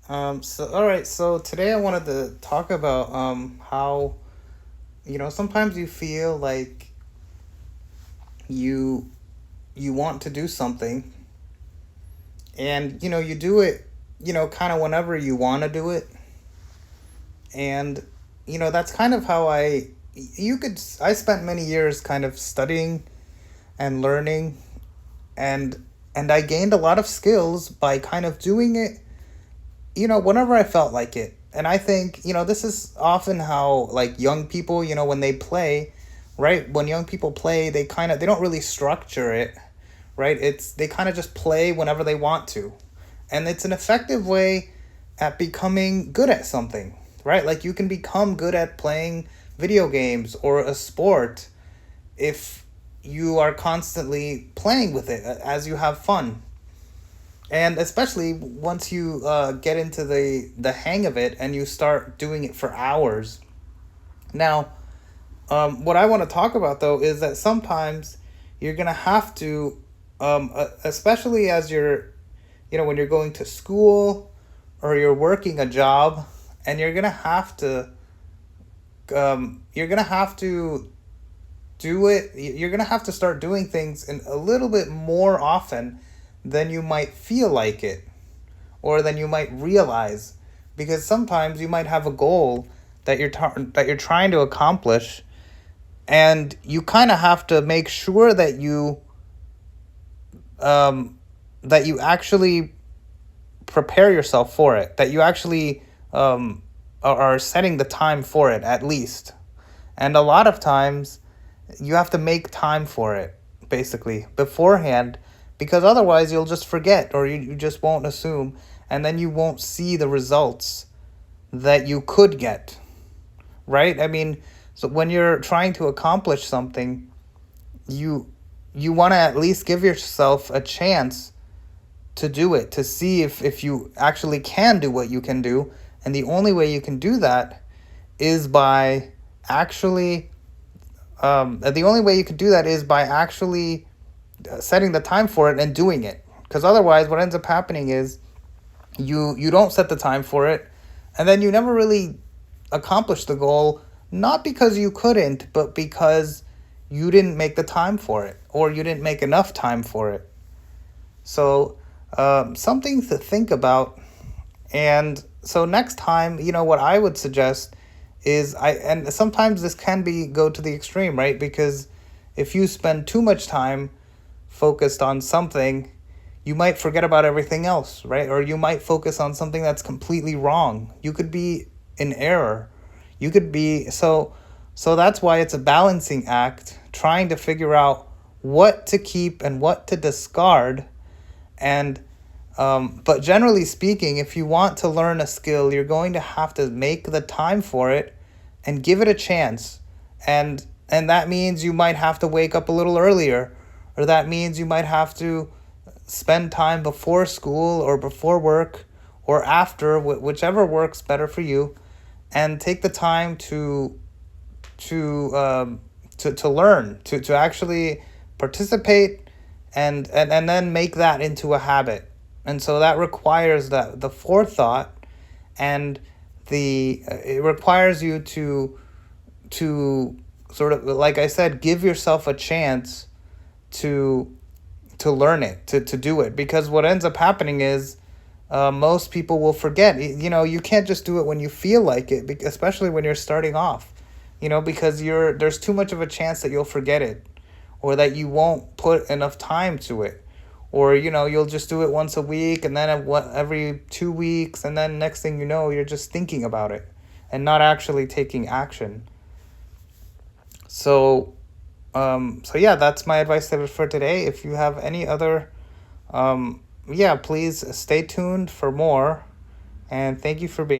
All right. So today I wanted to talk about how sometimes you feel like you you want to do something, and you do it, kind of whenever you want to do it, and that's kind of how I spent many years kind of studying and learning, and I gained a lot of skills by kind of doing it, whenever I felt like it. And I think, this is often how like young people, when they play, right? When young people play, they don't really structure it, right? It's they kind of just play whenever they want to. And it's an effective way at becoming good at something, right? Like you can become good at playing video games or a sport if you are constantly playing with it as you have fun, and especially once you get into the hang of it and you start doing it for hours. Now, what I want to talk about though is that sometimes you're gonna have to, especially as you're, when you're going to school or you're working a job, and you're gonna have to do it. You're gonna have to start doing things in a little bit more often than you might feel like it, or than you might realize, because sometimes you might have a goal that you're trying to accomplish, and you kind of have to make sure um, that you actually prepare yourself for it, that you actually are setting the time for it at least. And a lot of times you have to make time for it basically beforehand, because otherwise you'll just forget, or you just won't assume, and then you won't see the results that you could get, right? I mean, so when you're trying to accomplish something, you you want to at least give yourself a chance to do it, to see if you actually can do what you can do. And the only way you can do that is by actually the only way you could do that is by actually setting the time for it and doing it. Because otherwise what ends up happening is you don't set the time for it, and then you never really accomplish the goal, not because you couldn't, but because you didn't make the time for it, or you didn't make enough time for it. So something to think about. And so next time, what I would suggest is, and sometimes this can be go to the extreme, right? Because if you spend too much time focused on something, you might forget about everything else, right? Or you might focus on something that's completely wrong. You could be in error. You could be so that's why it's a balancing act, trying to figure out what to keep and what to discard. And but generally speaking, if you want to learn a skill, you're going to have to make the time for it and give it a chance. And that means you might have to wake up a little earlier, or that means you might have to spend time before school or before work or after, whichever works better for you, and take the time to learn, to actually participate, and then make that into a habit. And so that requires that the forethought, and the it requires you to sort of, like I said, give yourself a chance to learn it, to do it. Because what ends up happening is, most people will forget. You can't just do it when you feel like it, especially when you're starting off, because there's too much of a chance that you'll forget it, or that you won't put enough time to it, or you'll just do it once a week, and then every 2 weeks, and then next thing you know, you're just thinking about it and not actually taking action. So yeah, that's my advice for today. If you have any other, yeah, please stay tuned for more, and thank you for being